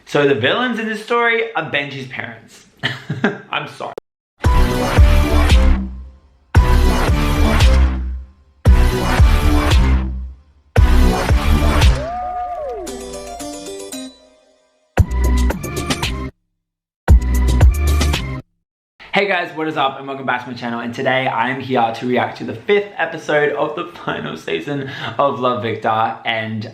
So the villains in this story are Benji's parents. I'm sorry. Hey guys, what is up and welcome back to my channel, and today I am here to react to the 5th episode of the final season of Love Victor. And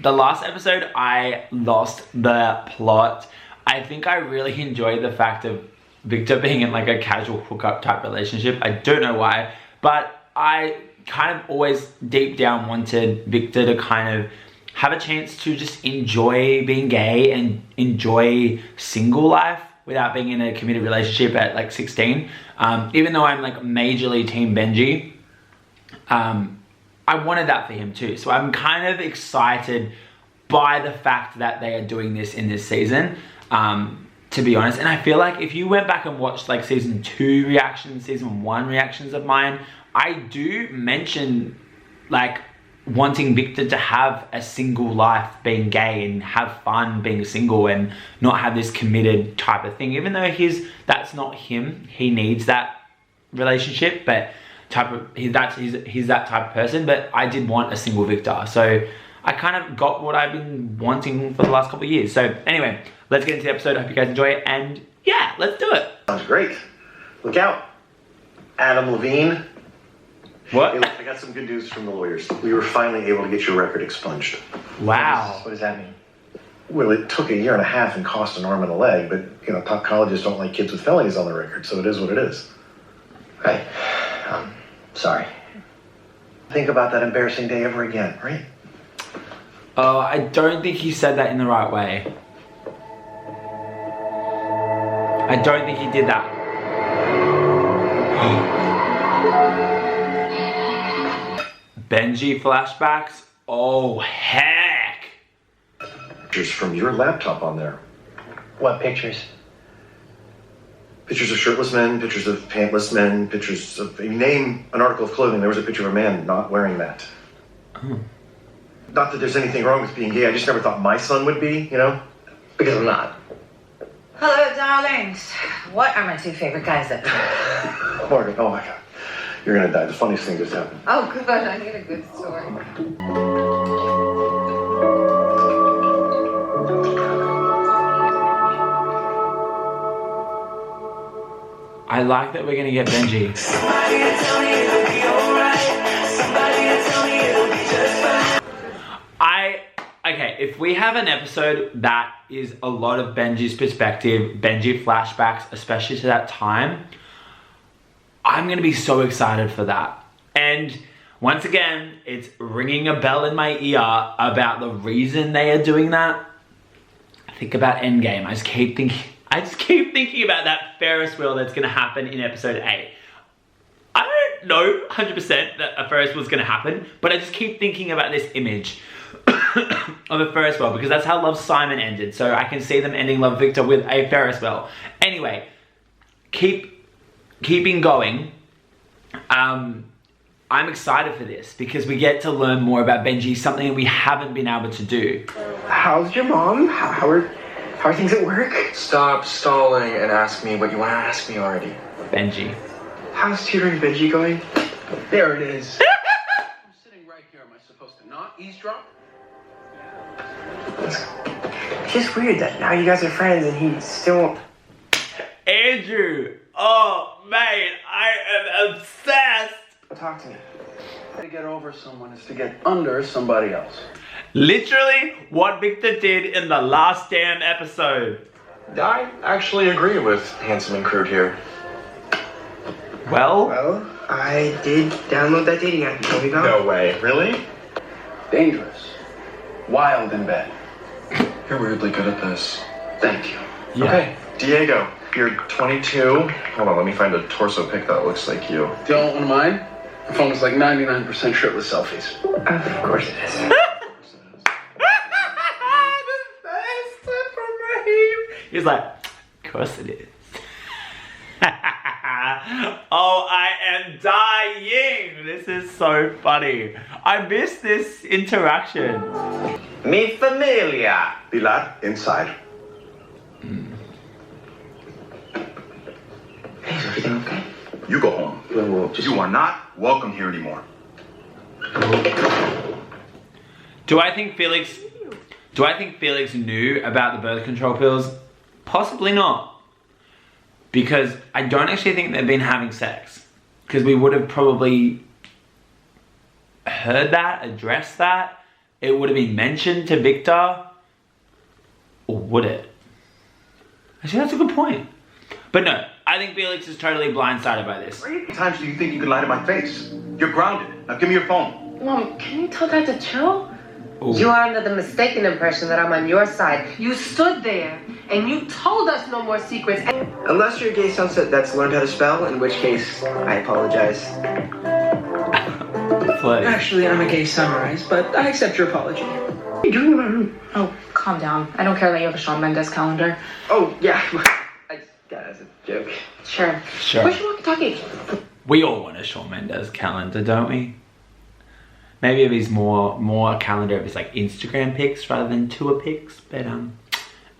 the last episode I lost the plot. I think I really enjoyed the fact of Victor being in like a casual hookup type relationship. I don't know why, but I kind of always deep down wanted Victor to kind of have a chance to just enjoy being gay and enjoy single life without being in a committed relationship at like 16. Even though I'm like majorly team Benji, I wanted that for him too. So I'm kind of excited by the fact that they are doing this in this season, to be honest. And I feel like if you went back and watched like season 2 reactions, season 1 reactions of mine, I do mention like wanting Victor to have a single life being gay and have fun being single and not have this committed type of thing. Even though that's not him, he needs that relationship, but he's that type of person. But I did want a single Victor, so I kind of got what I've been wanting for the last couple of years. So anyway, let's get into the episode. I hope you guys enjoy it, and yeah, let's do it. Sounds great. Look out, Adam Levine. What? Hey, look, I got some good news from the lawyers. We were finally able to get your record expunged. Wow. What does that mean? Well, it took 1.5 years and cost an arm and a leg, but, you know, top colleges don't like kids with felonies on the record, so it is what it is. Hey, sorry. Think about that embarrassing day ever again, right? Oh, I don't think he said that in the right way. I don't think he did that. Benji flashbacks? Oh, heck! Pictures from your laptop on there. What pictures? Pictures of shirtless men, pictures of pantless men, pictures of... You name an article of clothing, there was a picture of a man not wearing that. Oh. Not that there's anything wrong with being gay, I just never thought my son would be, you know? Because I'm not. Hello, darlings. What are my 2 favorite guys up to? Morgan, oh my God. You're gonna die. The funniest thing just happened. Oh, good. I need a good story. I like that we're gonna get Benji. Okay, if we have an episode that is a lot of Benji's perspective, Benji flashbacks, especially to that time, I'm gonna be so excited for that. And once again, it's ringing a bell in my ear about the reason they are doing that. Think about Endgame. I just keep thinking about that Ferris wheel that's gonna happen in episode 8. I don't know 100% that a Ferris wheel is gonna happen, but I just keep thinking about this image of a Ferris wheel because that's how Love Simon ended. So I can see them ending Love Victor with a Ferris wheel. Anyway, keeping going. I'm excited for this because we get to learn more about Benji, something we haven't been able to do. How's your mom? How are things at work? Stop stalling and ask me what you want to ask me already. Benji. How's tutoring Benji going? There it is. I'm sitting right here. Am I supposed to not eavesdrop? It's just weird that now you guys are friends and he still won't. Andrew. Oh, mate, I am obsessed. Talk to me. To get over someone is to get under somebody else. Literally what Victor did in the last damn episode. I actually agree with Handsome and Crude here. Well, I did download that dating app. There we go. No way. Really? Dangerous. Wild in bed. You're weirdly good at this. Thank you. yeah. Okay, Diego, you're 22. Hold on, let me find a torso pic that looks like you. Don't want mine? My phone is like 99% shirtless selfies. Of course it is. The best from Raheem. He's like, of course it is. Oh, I am dying. This is so funny. I miss this interaction. Mi familia. Pilar, inside. Hey, is everything okay? You go home. Whoa, You are not welcome here anymore. Do I think Felix knew about the birth control pills? Possibly not. Because I don't actually think they've been having sex. Because we would have probably heard that, addressed that. It would have been mentioned to Victor. Or would it? Actually, that's a good point. But no, I think Felix is totally blindsided by this. How many times do you think you can lie to my face? You're grounded. Now give me your phone. Mom, can you tell Dad to chill? Ooh. You are under the mistaken impression that I'm on your side. You stood there and you told us no more secrets. Unless you're a gay sunset that's learned how to spell, in which case, I apologize. Flirty. Actually, I'm a gay sunrise, but I accept your apology. What are you doing in my room? Oh, calm down. I don't care that you have a Shawn Mendes calendar. Oh, yeah. I just got it as a joke. Sure. Sure. Where's your walkie-talkie? We all want a Shawn Mendes calendar, don't we? Maybe if he's more a calendar of his like Instagram pics rather than tour pics. But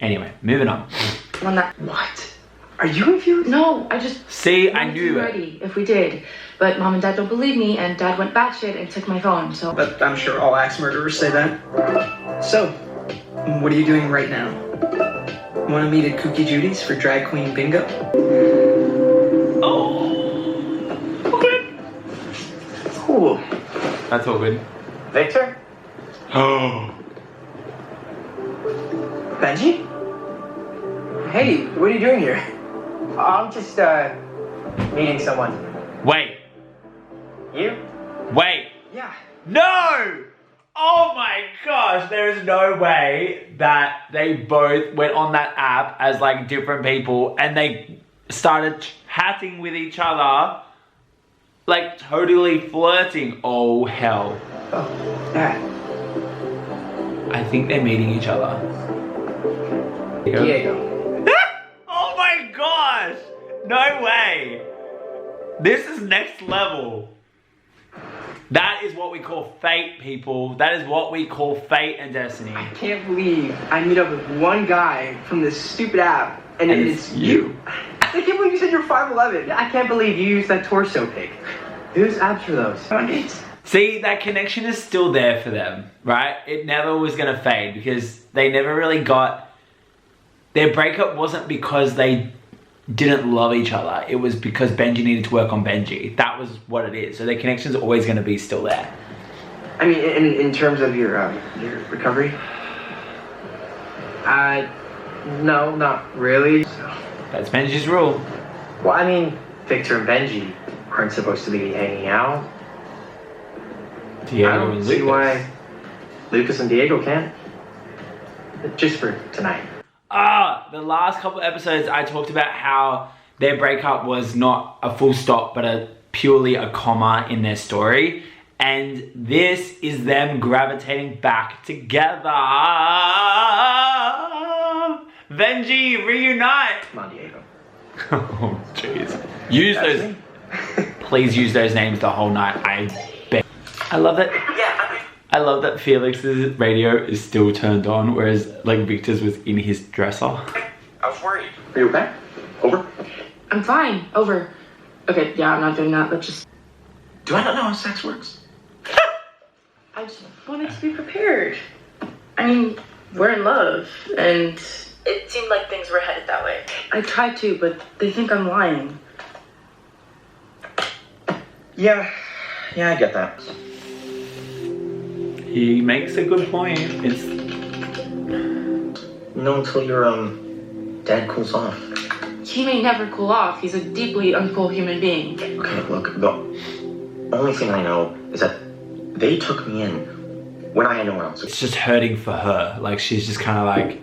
anyway, moving on. One that. What? Are you confused? No, I just. See, I knew it. Ready if we did, but Mom and Dad don't believe me, and Dad went batshit and took my phone. So. But I'm sure all axe murderers say that. So, what are you doing right now? Want to meet at Kooky Judy's for drag queen bingo? Oh. Okay. Cool. That's all good. Victor? Oh. Benji? Hey, what are you doing here? I'm just, meeting someone. Wait. You? Wait. Yeah. No! Oh my gosh, there is no way that they both went on that app as like different people and they started chatting with each other, like totally flirting. Oh hell. Oh, yeah. I think they're meeting each other. Diego. Oh my gosh! No way! This is next level. That is what we call fate, people. That is what we call fate and destiny. I can't believe I meet up with one guy from this stupid app, and it's you. I can't believe you said you're 5'11". I can't believe you used that torso pic. Whose apps are those? See, that connection is still there for them, right? It never was gonna fade because they never really got... Their breakup wasn't because they didn't love each other. It was because Benji needed to work on Benji. That was what it is. So their connection's always gonna be still there. I mean, in terms of your recovery? No, not really. So. That's Benji's rule. Well, I mean, Victor and Benji aren't supposed to be hanging out. Diego I don't and see Lucas. why Lucas and Diego can't. Just for tonight. The last couple episodes I talked about how their breakup was not a full stop but purely a comma in their story, and this is them gravitating back together. Benji, reunite. Come on, Diego. Oh jeez. Use those. Please use those names the whole night. I beg. I love that. I love that Felix's radio is still turned on, whereas like Victor's was in his dresser. I was worried. Are you okay? Over? I'm fine. Over. Okay, yeah, I'm not doing that. Let's just. Do I not know how sex works? I just wanted to be prepared. I mean, we're in love, and it seemed like things were headed that way. I tried to, but they think I'm lying. Yeah, I get that. He makes a good point. It's No, until your dad cools off. He may never cool off. He's a deeply uncool human being. Okay, look, the only thing I know is that they took me in when I had no one else. it's just hurting for her. Like she's just kind of like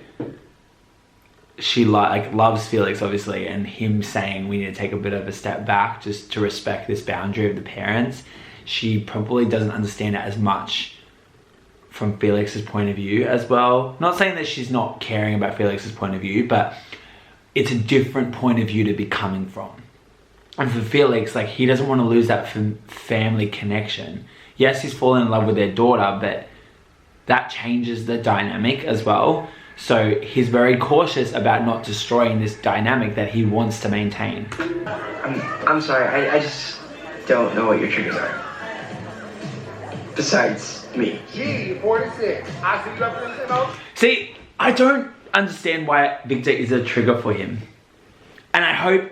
she like loves Felix obviously, and him saying we need to take a bit of a step back just to respect this boundary of the parents. She probably doesn't understand it as much from Felix's point of view as well. Not saying that she's not caring about Felix's point of view, but it's a different point of view to be coming from. And for Felix, like he doesn't want to lose that family connection. Yes, he's fallen in love with their daughter, but that changes the dynamic as well. So he's very cautious about not destroying this dynamic that he wants to maintain. I'm sorry, I just don't know what your triggers are. Besides me. Gee, 46. I see you representing those. See, I don't understand why Victor is a trigger for him. And I hope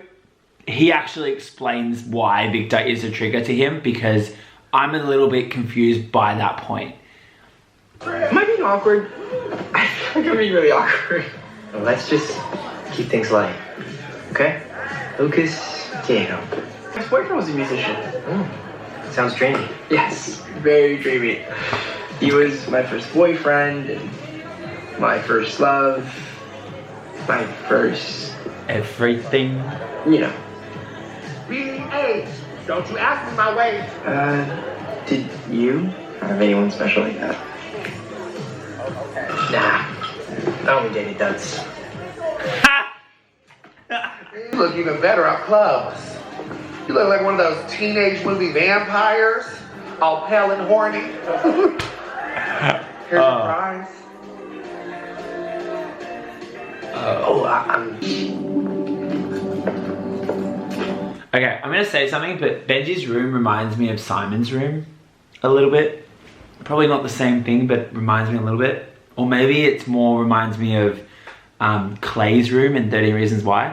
he actually explains why Victor is a trigger to him, because I'm a little bit confused by that point. Am I being awkward? I feel like I'm being really awkward. Let's just keep things light, okay? Lucas Diego. His boyfriend was a musician. Sounds dreamy. Yes, very dreamy. He was my first boyfriend, and my first love, my first... everything. You know. Really, hey, don't you ask me my way. Did you have anyone special like that? Nah, I only dated duds. You look even better at clubs. You look like one of those teenage movie vampires, all pale and horny. Here's a prize. Okay, I'm gonna say something, but Benji's room reminds me of Simon's room a little bit. Probably not the same thing, but reminds me a little bit. Or maybe it's more reminds me of Clay's room in 30 Reasons Why.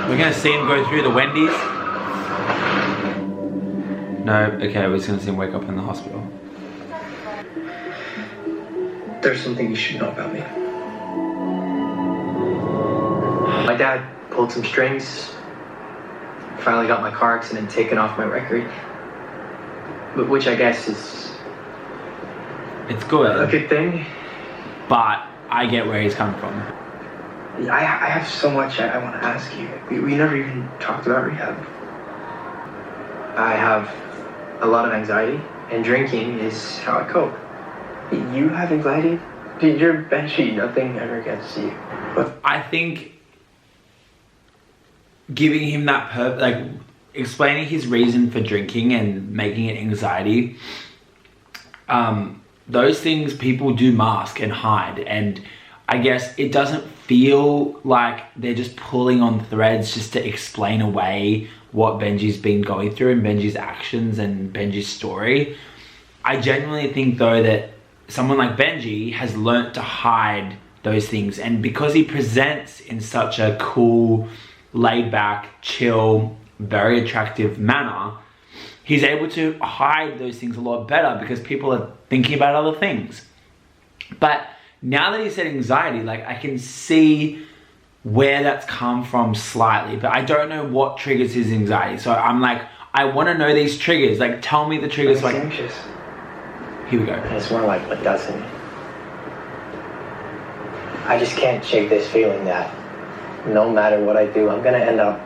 We're gonna see him go through the Wendy's. No, okay, we're just gonna see him wake up in the hospital. There's something you should know about me. My dad pulled some strings. Finally got my car accident taken off my record. Which I guess is... it's good. a good thing. But I get where he's coming from. I have so much I want to ask you. We never even talked about rehab. I have a lot of anxiety, and drinking is how I cope. You have anxiety? Dude, you're Benji. Nothing ever gets to you. But I think giving him that like explaining his reason for drinking and making it anxiety, those things people do mask and hide, and I guess it doesn't feel like they're just pulling on threads just to explain away what Benji's been going through and Benji's actions and Benji's story. I genuinely think though that someone like Benji has learnt to hide those things, and because he presents in such a cool, laid back, chill, very attractive manner, he's able to hide those things a lot better because people are thinking about other things. But now that he said anxiety, like I can see where that's come from slightly, but I don't know what triggers his anxiety. So I'm like, I want to know these triggers. Like, tell me the triggers. I'm anxious. Here we go. It's more like what doesn't. I just can't shake this feeling that no matter what I do, I'm gonna end up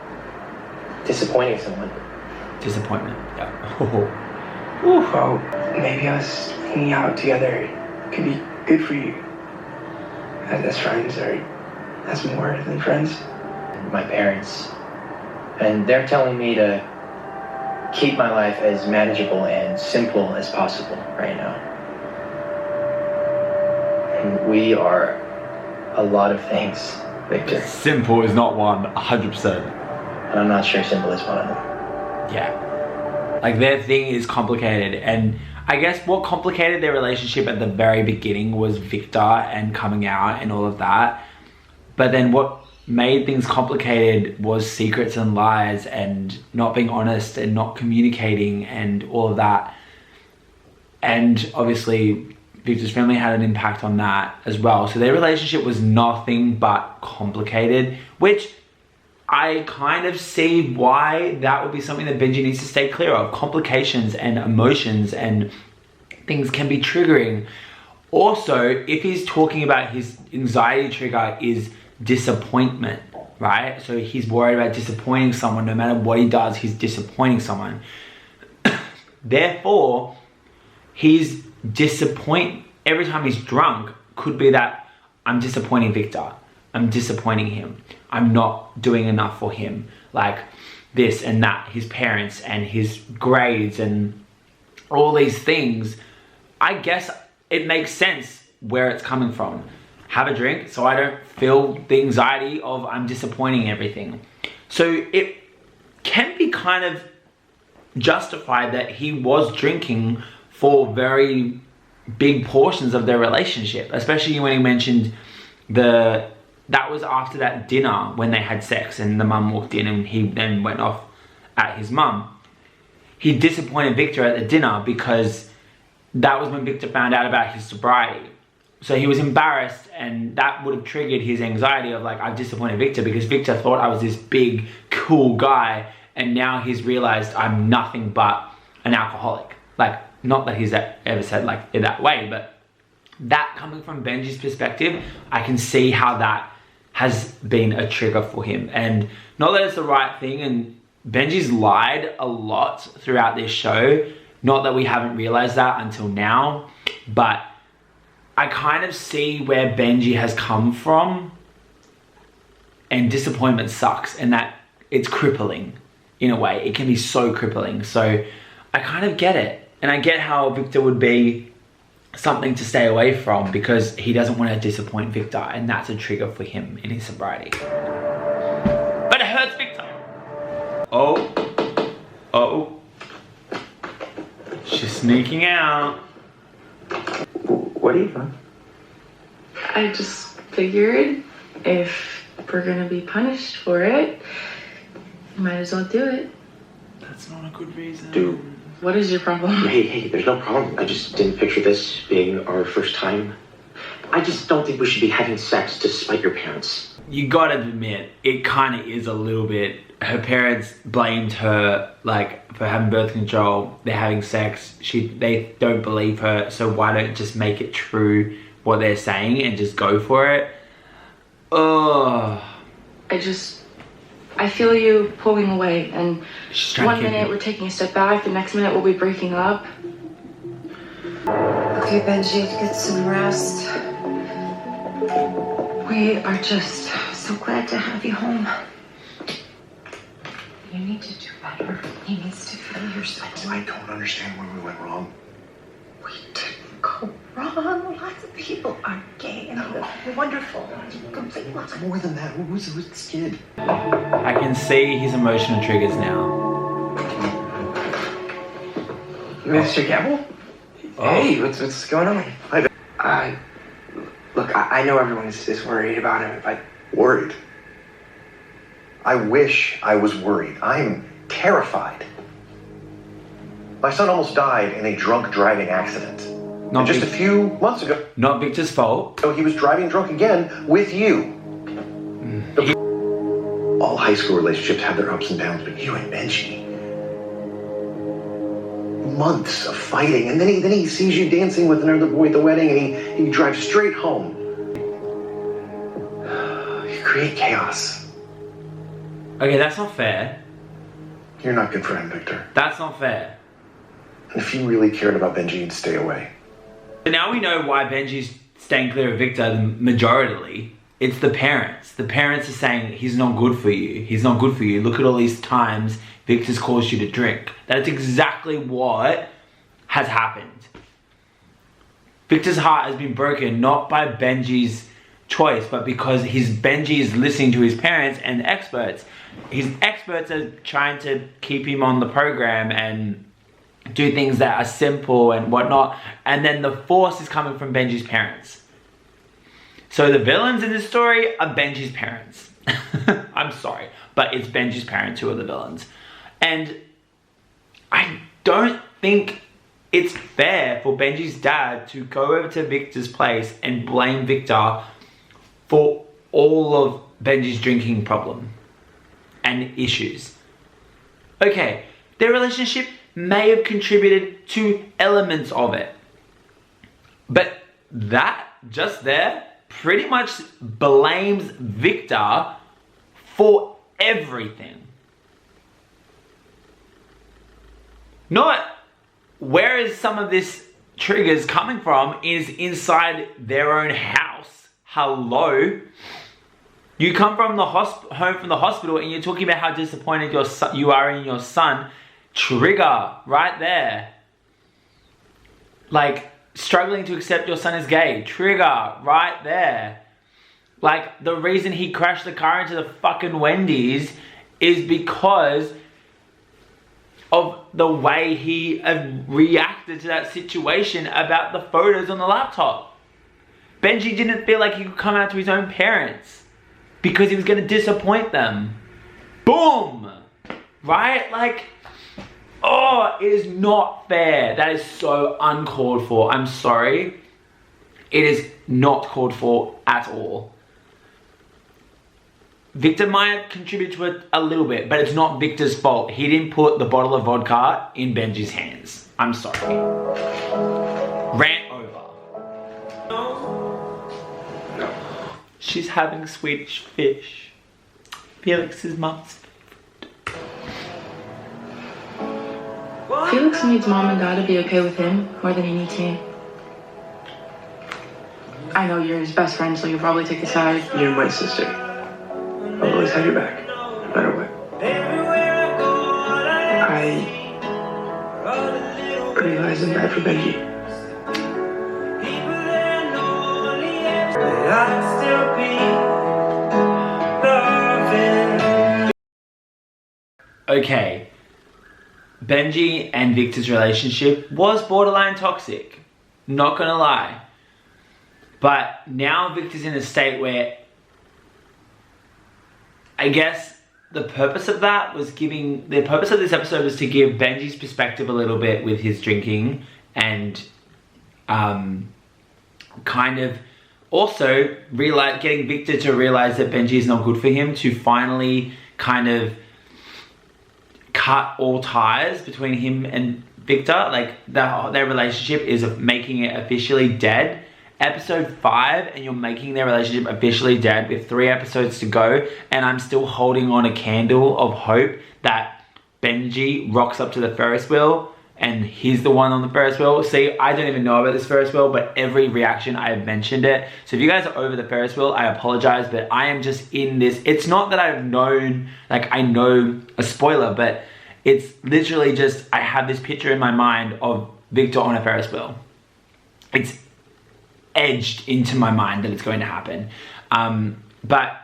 disappointing someone. Disappointment. Yeah. Oh, maybe us hanging out together could be good for you. As friends, or as more than friends. My parents, and they're telling me to keep my life as manageable and simple as possible right now. And we are a lot of things, Victor. Simple is not one, 100%. And I'm not sure simple is one of them. Yeah. Like their thing is complicated, and I guess what complicated their relationship at the very beginning was Victor and coming out and all of that. But then what made things complicated was secrets and lies and not being honest and not communicating and all of that. And obviously Victor's family had an impact on that as well. So their relationship was nothing but complicated, which I kind of see why that would be something that Benji needs to stay clear of. Complications and emotions and things can be triggering. Also, if he's talking about his anxiety trigger is disappointment, right? So he's worried about disappointing someone. No matter what he does, he's disappointing someone. Therefore, he's every time he's drunk could be that I'm disappointing Victor. I'm disappointing him. I'm not doing enough for him. Like this and that, his parents and his grades and all these things I guess it makes sense where it's coming from. Have a drink so I don't feel the anxiety of I'm disappointing everything. So it can be kind of justified that he was drinking for very big portions of their relationship, especially when he mentioned that was after that dinner when they had sex and the mum walked in and he then went off at his mum. He disappointed Victor at the dinner because that was when Victor found out about his sobriety. So he was embarrassed, and that would have triggered his anxiety of like, I've disappointed Victor because Victor thought I was this big, cool guy, and now he's realized I'm nothing but an alcoholic. Like, not that he's ever said like it that way, but that coming from Benji's perspective, I can see how that has been a trigger for him. And not that it's the right thing, and Benji's lied a lot throughout this show. Not that we haven't realized that until now, but I kind of see where Benji has come from, and disappointment sucks, and that it's crippling in a way. It can be so crippling. So I kind of get it. And I get how Victor would be something to stay away from because he doesn't want to disappoint Victor, and that's a trigger for him in his sobriety. But it hurts Victor. Oh. She's sneaking out. What are you doing? I just figured if we're gonna be punished for it, might as well do it. That's not a good reason. Dude. What is your problem? Hey, there's no problem. I just didn't picture this being our first time. I just don't think we should be having sex to spite your parents. You gotta admit, it kind of is a little bit. Her parents blamed her like for having birth control. They're having sex. They don't believe her. So why don't just make it true what they're saying and just go for it? Oh. I feel you pulling away, and one minute we're taking a step back, the next minute we'll be breaking up. Okay, Benji, get some rest. We are just so glad to have you home. You need to do better. He needs to feel your support. I don't understand where we went wrong. We didn't go wrong. Lots of people are gay and they're wonderful. Completely It's more than that. Who's this kid? I can see his emotional triggers now. Mr. Campbell? Oh. Hey, what's going on? Hi. Look, I know everyone is worried about him, but... Worried? I wish I was worried. I'm terrified. My son almost died in a drunk driving accident. And just a few months ago. Not Victor's fault. So he was driving drunk again with you. All high school relationships have their ups and downs, but you and Benji. Months of fighting, and then he sees you dancing with another boy at the wedding, and he drives straight home. You create chaos. Okay, that's not fair. You're not good for him, Victor. That's not fair. And if you really cared about Benji, you'd stay away. So now we know why Benji's staying clear of Victor majoritarily. It's the parents. The parents are saying, he's not good for you. He's not good for you. Look at all these times Victor's caused you to drink. That's exactly what has happened. Victor's heart has been broken, not by Benji's choice, but because Benji is listening to his parents and experts. His experts are trying to keep him on the program and do things that are simple and whatnot. And then the force is coming from Benji's parents. So the villains in this story are Benji's parents. I'm sorry, but it's Benji's parents who are the villains. And I don't think it's fair for Benji's dad to go over to Victor's place and blame Victor for all of Benji's drinking problem and issues. Okay, their relationship may have contributed to elements of it, but that just there pretty much blames Victor for everything. Not where is some of this triggers coming from is inside their own house. Hello? You come from the home from the hospital and you're talking about how disappointed you are in your son. Trigger right there. Like, struggling to accept your son is gay. Trigger right there. Like, the reason he crashed the car into the fucking Wendy's is because of the way he reacted to that situation about the photos on the laptop. Benji didn't feel like he could come out to his own parents because he was going to disappoint them. Boom! Right? Like, oh, it is not fair. That is so uncalled for. I'm sorry. It is not called for at all. Victor might contribute to it a little bit, but it's not Victor's fault. He didn't put the bottle of vodka in Benji's hands. I'm sorry. Rant over. No. She's having Swedish fish. Felix's mum's favorite. Felix needs mom and dad to be okay with him more than he needs me. I know you're his best friend, so you'll probably take his side. You're my sister. I'll always have your back, no matter what. I realize I'm bad for Benji. Okay, Benji and Victor's relationship was borderline toxic, not gonna lie. But now Victor's in a state where I guess the purpose of that was the purpose of this episode was to give Benji's perspective a little bit with his drinking and kind of also getting Victor to realize that Benji is not good for him, to finally kind of cut all ties between him and Victor. Like, their relationship is making it officially dead. Episode 5 and you're making their relationship officially dead with 3 episodes to go, and I'm still holding on a candle of hope that Benji rocks up to the Ferris wheel and he's the one on the Ferris wheel. See, I don't even know about this Ferris wheel, but every reaction I have mentioned it. So if you guys are over the Ferris wheel, I apologize, but I am just in this. It's not that I've known, like I know a spoiler, but it's literally just, I have this picture in my mind of Victor on a Ferris wheel. It's edged into my mind that it's going to happen. But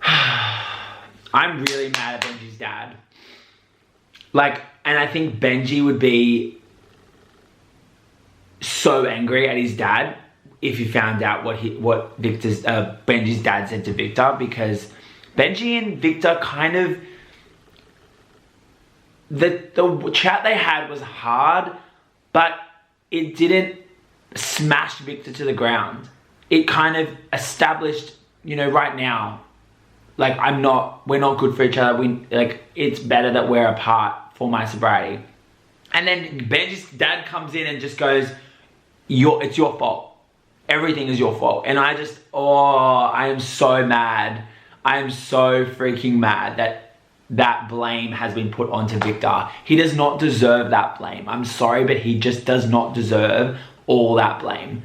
I'm really mad at Benji's dad. Like, and I think Benji would be so angry at his dad if he found out what Benji's dad said to Victor, because Benji and Victor kind of, the chat they had was hard, but it didn't smash Victor to the ground. It kind of established, you know, right now, like, we're not good for each other. It's better that we're apart for my sobriety. And then Benji's dad comes in and just goes, it's your fault. Everything is your fault. And I am so mad. I am so freaking mad that blame has been put onto Victor. He does not deserve that blame. I'm sorry, but he just does not deserve all that blame.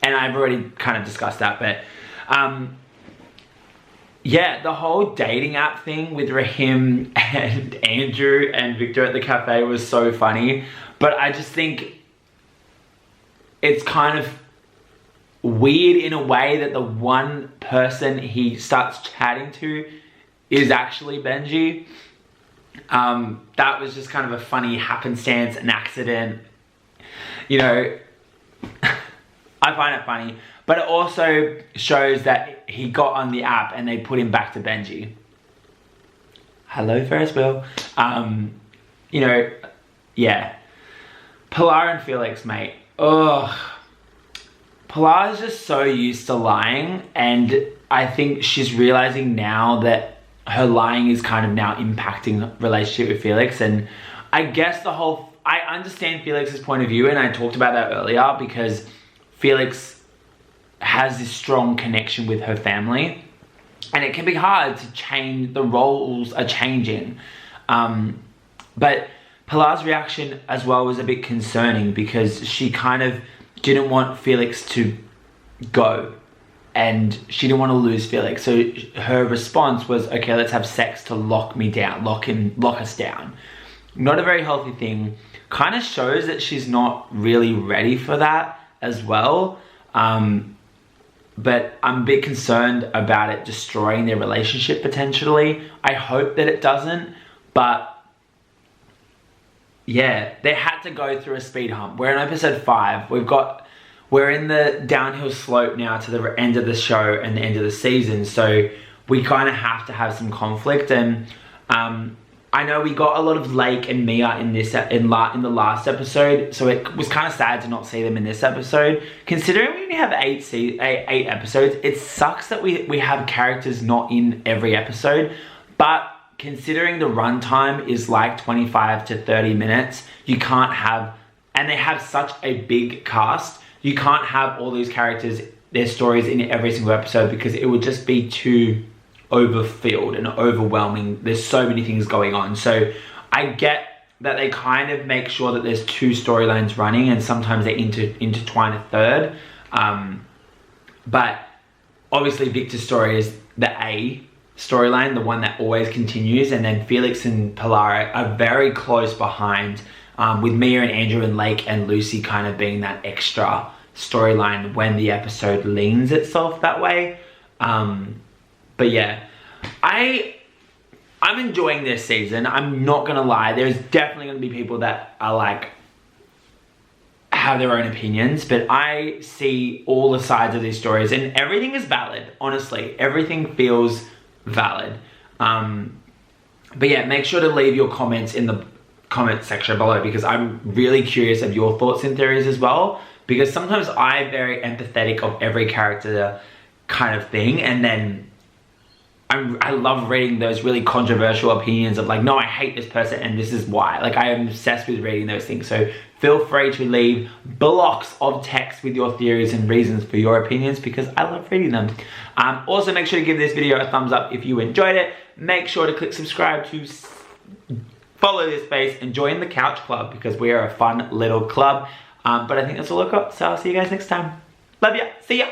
And I've already kind of discussed that, but yeah, the whole dating app thing with Rahim and Andrew and Victor at the cafe was so funny, but I just think it's kind of weird in a way that the one person he starts chatting to is actually Benji. That was just kind of a funny happenstance, an accident. You know, I find it funny, but it also shows that he got on the app and they put him back to Benji. Hello, Ferris wheel. You know, yeah. Pilar and Felix, mate. Ugh. Pilar is just so used to lying, and I think she's realizing now that her lying is kind of now impacting the relationship with Felix. And I guess I understand Felix's point of view, and I talked about that earlier, because Felix has this strong connection with her family, and it can be hard to change. The roles are changing. But Pilar's reaction as well was a bit concerning, because she kind of didn't want Felix to go, and she didn't want to lose Felix. So her response was, okay, let's have sex to lock me down, lock us down. not a very healthy thing. Kind of shows that she's not really ready for that as well. But I'm a bit concerned about it destroying their relationship potentially. I hope that it doesn't, but yeah, they had to go through a speed hump. We're in episode 5. We're in the downhill slope now to the end of the show and the end of the season. So we kind of have to have some conflict. And I know we got a lot of Lake and Mia in the last episode, so it was kind of sad to not see them in this episode. Considering we only have 8 episodes, it sucks that we have characters not in every episode. But considering the runtime is like 25 to 30 minutes, you can't have, and they have such a big cast, you can't have all these characters, their stories in every single episode, because it would just be too overfilled and overwhelming. There's so many things going on. So I get that they kind of make sure that there's 2 storylines running, and sometimes they intertwine a third. But obviously Victor's story is the A storyline, the one that always continues, and then Felix and Pilar are very close behind, with Mia and Andrew and Lake and Lucy kind of being that extra storyline when the episode leans itself that way. But yeah, I'm enjoying this season. I'm not gonna lie. There's definitely gonna be people that are like, have their own opinions, but I see all the sides of these stories, and everything is valid. Honestly, everything feels valid. But yeah, make sure to leave your comments in the comment section below, because I'm really curious of your thoughts and theories as well, because sometimes I'm very empathetic of every character kind of thing, and then I love reading those really controversial opinions of like, no, I hate this person and this is why. Like, I am obsessed with reading those things. So feel free to leave blocks of text with your theories and reasons for your opinions, because I love reading them. Also, make sure to give this video a thumbs up if you enjoyed it. Make sure to click subscribe to follow this space and join the Couch Club, because we are a fun little club. But I think that's all I've got. So I'll see you guys next time. Love ya. See ya.